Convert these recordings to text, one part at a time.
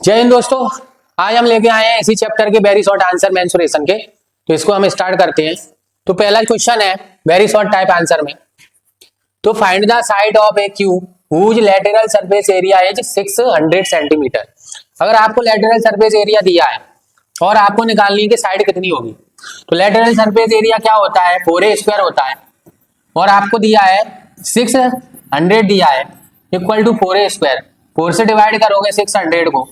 जय हिंद दोस्तों, आज हम लेके आए हैं इसी चैप्टर के वेरी शॉर्ट आंसर मेंसुरेशन के। तो इसको हम स्टार्ट करते हैं। तो पहला क्वेश्चन है वेरी शॉर्ट टाइप आंसर में। तो find the side of a cube whose lateral surface area is 600 centimetre. अगर आपको लैटेरल सरफेस एरिया दिया है और आपको निकालनी है कि साइड कितनी होगी, तो लैटेरल सरफेस एरिया क्या होता है 4a स्क्वायर होता है, और आपको दिया है 600 दिया है इक्वल टू 4a स्क्वायर। 4 से डिवाइड करोगे 600 को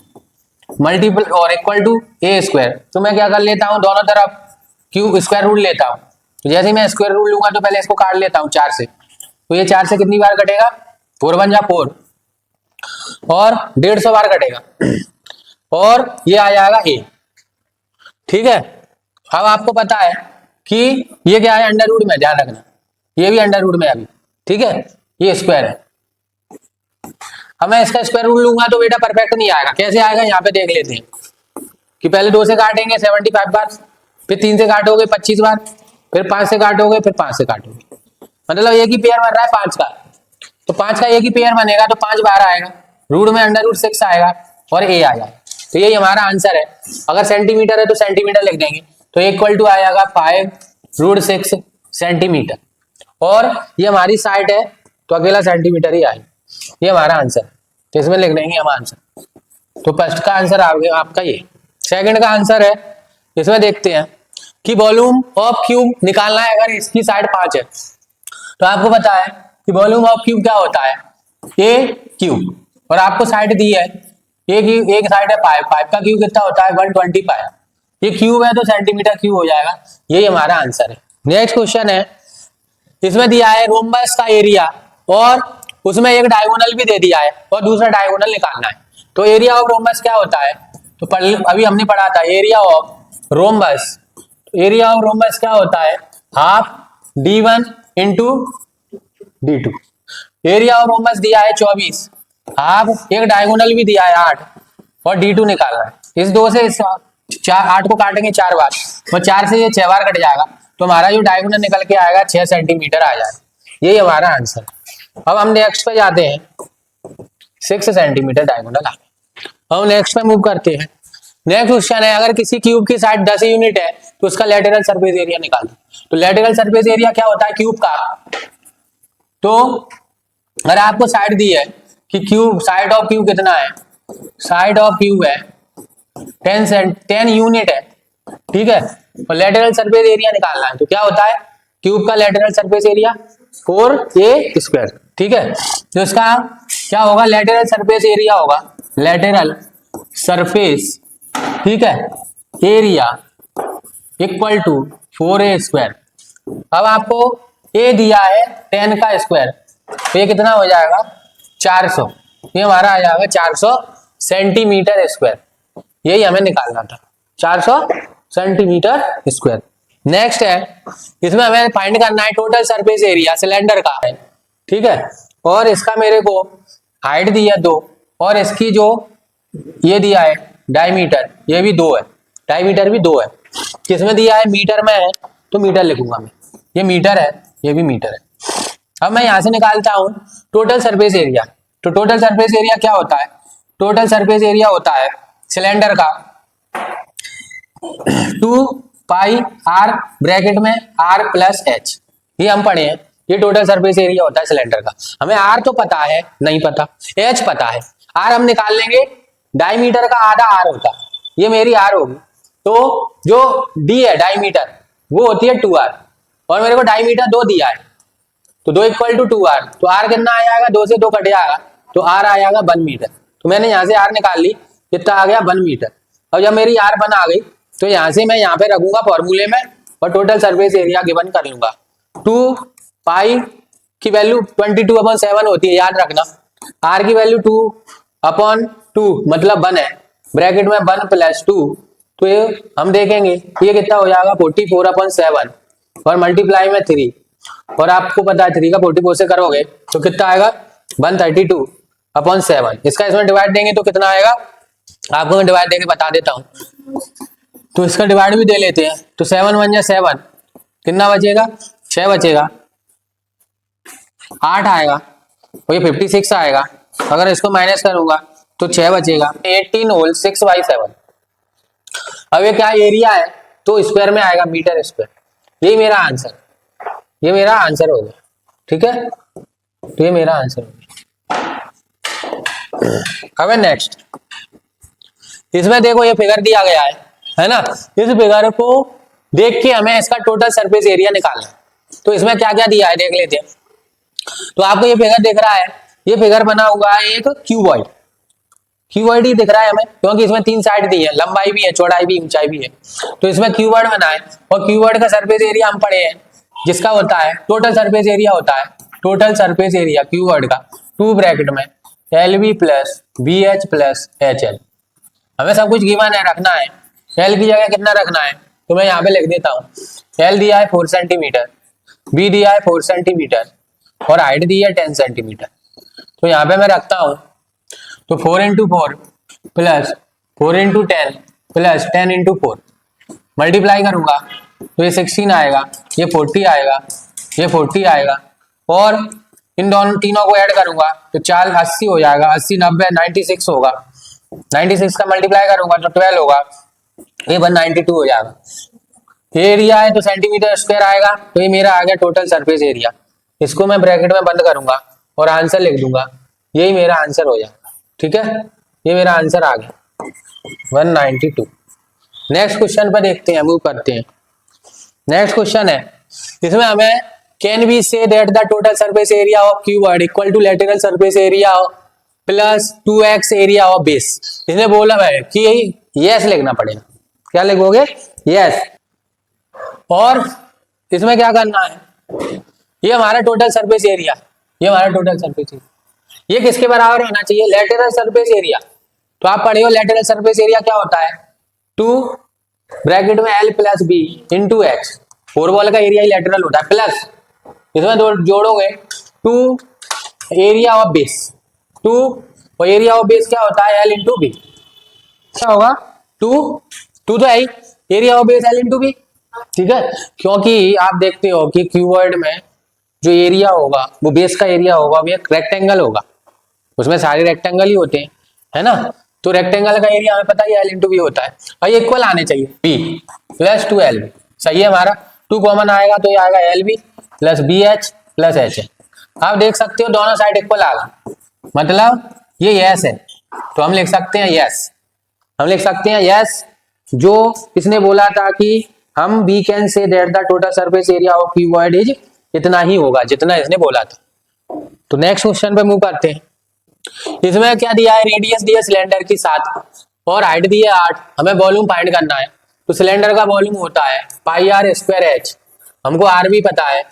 मल्टीपल और इक्वल टू ए स्क्वायर। तो मैं क्या कर लेता हूँ, दोनों तरफ क्यूब स्क्वायर रूट लेता हूँ। तो जैसे ही मैं स्क्वायर रूट लूंगा तो पहले इसको काट लेता हूँ 4 से। तो ये 4 से कितनी बार कटेगा, 4 1 जा 4 और 150 बार कटेगा और ये आ जाएगा ए। ठीक है, अब आपको पता है कि ये क्या है अंडर रूट में, ध्यान रखना ये भी अंडर रूट में अभी। ठीक है, ये स्क्वायर है। अब मैं इसका स्क्वायर रूट लूंगा तो बेटा परफेक्ट नहीं आएगा। कैसे आएगा यहाँ पे देख लेते हैं कि पहले 2 से काटेंगे 75 बार, फिर 3 से काटोगे 25 बार, फिर 5 से काटोगे, फिर 5 से काटोगे। मतलब एक ही पेयर बन रहा है 5 का, तो 5 का एक ही पेयर बनेगा तो 5 बार आएगा, रूट में अंडर रूट 6 आएगा और ए आ जाएगा। तो ये हमारा आंसर है। अगर सेंटीमीटर है तो सेंटीमीटर लिख देंगे, तो इक्वल टू आएगा 5√6 सेंटीमीटर। और ये हमारी साइड है तो अकेला सेंटीमीटर ही आएगा। ये हमारा आंसर, तो इसमें लिख देंगे हम आंसर। तो फर्स्ट का आंसर आपका ये। सेकंड का आंसर है, इसमें देखते हैं कि वॉल्यूम ऑफ क्यूब निकालना है। अगर इसकी साइड 5 है तो आपको पता है कि वॉल्यूम ऑफ क्यूब क्या होता है, ए क्यूब, और आपको साइड दी है एक साइड है 5 का क्यूब कितना होता है 125। ये क्यूब है तो सेंटीमीटर क्यूब हो जाएगा। यही हमारा आंसर है। नेक्स्ट क्वेश्चन है, इसमें दिया है रोम्बस का एरिया और उसमें एक डायगोनल भी दे दिया है और दूसरा डायगोनल निकालना है। तो एरिया ऑफ रोम्बस क्या होता है, तो अभी हमने पढ़ा था area of rhombus. Area of rhombus क्या होता है, half d1 into d2। Area of rhombus दिया है 24, हाफ एक डायगोनल भी दिया है 8 और d2 निकालना है। इस 2 से 8 को काटेंगे 4 बार और 4 से ये 6 बार कट जाएगा, तो हमारा जो डायगोनल निकल के आएगा 6 सेंटीमीटर आ जाएगा। यही हमारा आंसर। अब हम नेक्स्ट पे जाते हैं, 6 सेंटीमीटर डायगोनल आ गया। हम नेक्स्ट पे मूव करते हैं। नेक्स्ट क्वेश्चन है, अगर किसी क्यूब की साइड 10 यूनिट है तो उसका लेटरल सरफेस एरिया निकालो। तो लेटरल सरफेस एरिया क्या होता है क्यूब का, तो अगर आपको साइड दी है कि क्यूब साइड ऑफ क्यूब कितना है, साइड ऑफ क्यूब है 10 यूनिट है। ठीक है, और लेटरल सरफेस एरिया निकालना है, तो क्या होता है क्यूब का lateral surface area 4a square. ठीक है, तो इसका क्या होगा, लेटरल सरफेस एरिया होगा लेटरल सरफेस, ठीक है, area equal to 4a square. अब आपको a दिया है 10 का स्क्वायर, तो ये कितना हो जाएगा 400। ये हमारा आ जाएगा 400 सेंटीमीटर स्क्वायर। यही हमें निकालना था, 400 सेंटीमीटर स्क्वायर। नेक्स्ट है, इसमें हमें फाइंड करना है टोटल सरफेस एरिया सिलेंडर का है। ठीक है, और इसका मेरे को हाइट दी है 2 और इसकी जो ये दिया है डायमीटर ये भी 2 है, डायमीटर भी 2 है। किसमें दिया है, मीटर में है तो मीटर लिखूंगा मैं, ये मीटर है ये भी मीटर है। अब मैं यहां से निकालता हूं टोटल सरफेस एरिया। तो टोटल सरफेस एरिया क्या होता है, टोटल सरफेस एरिया होता है सिलेंडर का 2 पाई r ब्रैकेट में r प्लस h। ये हम पढ़े हैं, ये टोटल सरफेस एरिया होता है सिलेंडर का। हमें r तो पता है, नहीं पता h पता है। r हम निकाल लेंगे, डायमीटर का आधा r होता है, ये मेरी r होगी। तो जो d है डायमीटर वो होती है 2r और मेरे को डायमीटर 2 दिया है, तो 2 इक्वल टू 2r। तो r कितना आ जाएगा, 2 से 2 कट जाएगा तो r आ जाएगा 1 मीटर। तो मैंने यहाँ से r निकाल ली, कितना आ गया 1 मीटर। अब जब मेरी r 1 आ गई तो यहां से मैं यहाँ पे रखूंगा फॉर्मूले में और टोटल सरफेस एरिया गिवन कर लूंगा। 2 पाई की वैल्यू 22/7 होती है, याद रखना। r की वैल्यू 2/2 मतलब 1 है, ब्रैकेट में 1 + 2। तो ये हम देखेंगे ये कितना हो जाएगा 44/7 और मल्टीप्लाई में 3, और आपको पता है 3 का 44 से करोगे तो कितना आएगा 132/7। इसका इसमें डिवाइड देंगे तो कितना आएगा, आपको मैं डिवाइड देके बता देता हूँ। तो इसका डिवाइड भी दे लेते हैं, तो 7 1 जा 7, कितना बचेगा 6 बचेगा, 8 आएगा और ये 56 आएगा। अगर इसको माइनस करूंगा तो 6 बचेगा, 18 होल 6/7। अब ये क्या एरिया है तो स्क्वायर में आएगा, मीटर स्क्वायर। यही मेरा आंसर, ये मेरा आंसर हो गया, ठीक है, तो ये मेरा आंसर हो गया। अब नेक्स्ट, इसमें देखो ये फिगर दिया गया है ना, इस फिगर को देख के हमें इसका टोटल सरफेस एरिया निकालना है। तो इसमें क्या क्या दिया है देख लेते हैं। तो आपको ये फिगर दिख रहा है, ये फिगर बना हुआ है एक क्यूबॉइड, क्यूबॉइड ही दिख रहा है हमें, क्योंकि इसमें 3 साइड दी है, लंबाई भी है, चौड़ाई भी, ऊंचाई भी है। तो इसमें क्यूबॉइड बना है और क्यूबॉइड का सरफेस एरिया हम पढ़े हैं, जिसका होता है टोटल सरफेस एरिया होता है, टोटल सरफेस एरिया क्यूबॉइड का 2 ब्रैकेट में LB plus BH plus HL। हमें सब कुछ गिवन है, रखना है। L की जगह कितना रखना है तो मैं यहाँ पे लिख देता हूँ। L दिया है 4 सेंटीमीटर, B दिया है 4 सेंटीमीटर और हाइट दी है 10 सेंटीमीटर। तो यहाँ पे मैं रखता हूँ, तो 4 × 4 प्लस 4 × 10 प्लस 10 × 4 मल्टीप्लाई करूंगा तो ये 16 आएगा, ये 40 आएगा, ये 40 आएगा और इन दोनों तीनों को ऐड करूंगा तो 4 80 हो जाएगा, 80 90 96 होगा, 96 का मल्टीप्लाई करूंगा तो 12 होगा, ये 192 हो जाएगा। एरिया है तो सेंटीमीटर स्क्वायर आएगा, तो ये मेरा आ गया टोटल सरफेस एरिया। इसको मैं ब्रैकेट में बंद करूंगा और आंसर लिख दूंगा, यही मेरा आंसर हो जाएगा, ठीक है, ये मेरा आंसर आ गया 192। नेक्स्ट क्वेश्चन पर देखते हैं, मूव करते हैं। नेक्स्ट क्वेश्चन है, इसमें हमें can we say that the total surface area of cuboid equal to lateral surface area plus 2x area of base. इसने बोला है कि यस लिखना पड़ेगा, क्या लिखोगे, यस। और इसमें क्या करना है, ये हमारा टोटल सरफेस एरिया, ये हमारा टोटल सरफेस एरिया, ये किसके बराबर होना चाहिए, लेटरल सरफेस एरिया। तो आप पढ़े हो लेटरल सरफेस एरिया क्या होता है, 2 ब्रैकेट में L plus B into X, 4 ball का एरिया ही लेटरल होता है, प्लस इसमें जोड़ोगे 2 एरिया ऑफ बेस, 2 और एरिया ऑफ बेस क्या होता है L इंटू बी, क्या होगा 2 तो है ही, area of base L into B, ठीक है। क्योंकि आप देखते हो कि क्यूबॉइड में जो एरिया होगा वो बेस का एरिया होगा, वो एक रेक्टेंगल होगा, उसमें सारे रेक्टेंगल ही होते हैं, है ना। तो रेक्टेंगल का एरिया हमें पता है L इंटू बी होता है, और ये इक्वल आने चाहिए B प्लस 2LB, सही है। हमारा 2 कॉमन आएगा तो ये आएगा LB plus BH plus HL। आप देख सकते हो दोनों साइड इक्वल आ गए, मतलब ये यस है, तो हम लिख सकते हैं यस, हम लिख सकते हैं यस। जो इसने बोला था कि हम we can say that the total surface area of cuboid is इतना ही होगा जितना इसने बोला था। तो नेक्स्ट क्वेश्चन पे मूव करते हैं। इसमें क्या दिया है, रेडियस दिया सिलेंडर की 7 और हाइट दी है 8, हमें वॉल्यूम फाइंड करना है। तो सिलेंडर का वॉल्यूम होता है πr²h, हमको r भी पता है,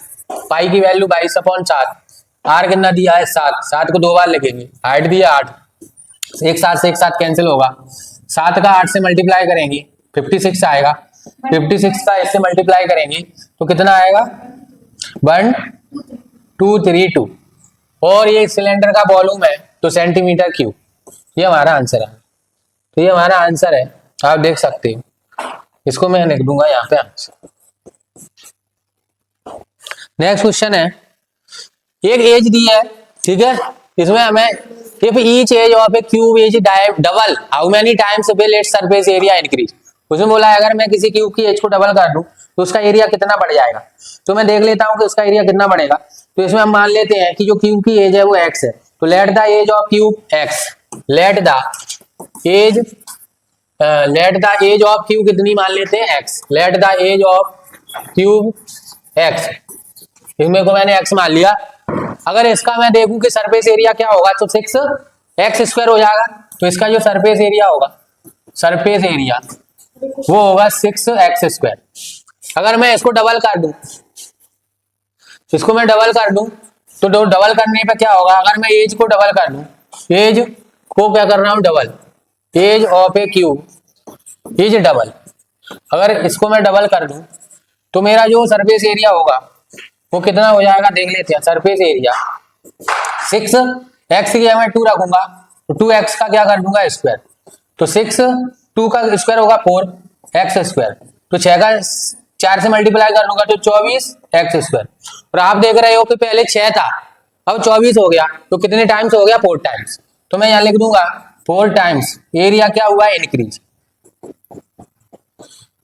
पाई की वैल्यू 22/7, r कितना दिया है 7, 7 को 2 बार लिखेंगे, हाइट दिया 8, एक साथ से एक साथ कैंसिल होगा, 7 का 8 से मल्टीप्लाई करेंगे 56 आएगा, 56 का इससे मल्टीप्लाई करेंगे तो कितना आएगा 1232, और ये सिलेंडर का वॉल्यूम है तो सेंटीमीटर क्यूब, ये हमारा आंसर है। तो ये हमारा आंसर है, आप देख सकते हो, इसको मैं लिख दूंगा यहाँ पे आंसर। नेक्स्ट क्वेश्चन है, एक एज दी है, ठीक है, इसमें हमें if each edge of a cube is double how many times will its surface area increase. उसमें बोला है अगर मैं किसी क्यूब की एज को डबल कर दूं तो उसका एरिया कितना बढ़ जाएगा। तो मैं देख लेता हूं कि उसका एरिया कितना बढ़ेगा। तो इसमें हम मान लेते हैं कि जो क्यूब की एज है वो x है, तो let the edge of cube x, let the edge of cube कितनी मान लेते हैं x, let the edge of cube x, इसमें को मैंने x मान लिया। अगर इसका मैं देखूं कि सरफेस एरिया क्या होगा तो 6x² हो जाएगा, तो इसका जो सरफेस एरिया होगा, सरफेस एरिया वो होगा 6x²। अगर मैं इसको डबल कर दूं, इसको मैं डबल कर दूं तो डबल करने पे क्या होगा, अगर मैं एज को डबल कर दूं, एज को क्या कर रहा हूं double, edge of a cube is double, अगर इसको मैं डबल कर दूं तो मेरा जो सरफेस एरिया होगा वो कितना हो जाएगा देख लेते हैं। सरफेस एरिया 6x की जगह मैं 2 रखूंगा तो 2x का क्या कर दूंगा स्क्वायर, तो 6 2 का स्क्वायर होगा 4x², तो 6 का 4 से मल्टीप्लाई कर दूंगा तो 24x²। और आप देख रहे हो कि पहले 6 था अब 24 हो गया, तो कितने टाइम्स हो गया 4 टाइम्स, तो मैं यहाँ लिख दूंगा 4 टाइम्स एरिया क्या हुआ है, इंक्रीज।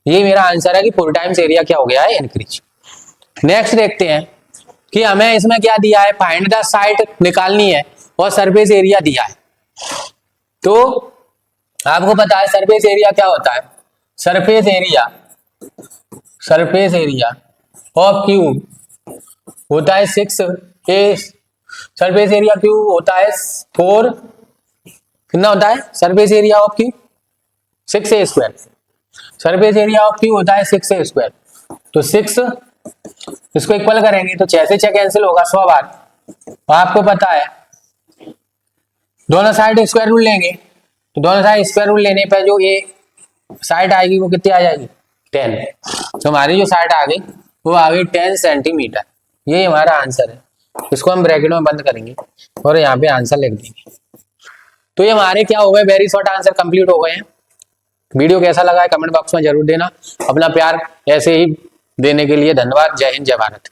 ये मेरा आंसर है कि 4 टाइम्स एरिया क्या हो गया है, इंक्रीज। नेक्स्ट देखते हैं कि हमें इसमें क्या दिया है, फाइंड द साइड निकालनी है और सरफेस एरिया दिया है। तो आपको पता है सरफेस एरिया क्या होता है, सरफेस एरिया ऑफ क्यूब होता है 6a, सरफेस एरिया क्यूब होता है 4, कितना होता है surface area of cube 6a square, surface area of cube होता है 6a स्क्वायर। तो 6 इसको इक्वल करेंगे तो 6 से 6 कैंसिल होगा 100 बार। और आपको पता है दोनों साइड स्क्वायर रूल लेंगे, तो दोनों साइड स्क्वायर रूल लेने पर जो ये साइड आएगी वो कितनी आ जाएगी, 10। तो हमारी जो साइड आ गई वो आ गई 10 सेंटीमीटर। ये हमारा आंसर है, इसको हम ब्रैकेट में बंद करेंगे और यहाँ पे आंसर लिख देंगे। तो ये हमारे क्या हो गए, वेरी शॉर्ट आंसर कंप्लीट हो गए हैं। वीडियो कैसा लगा है कमेंट बॉक्स में जरूर देना। अपना प्यार ऐसे ही देने के लिए धन्यवाद। जय हिंद, जय भारत।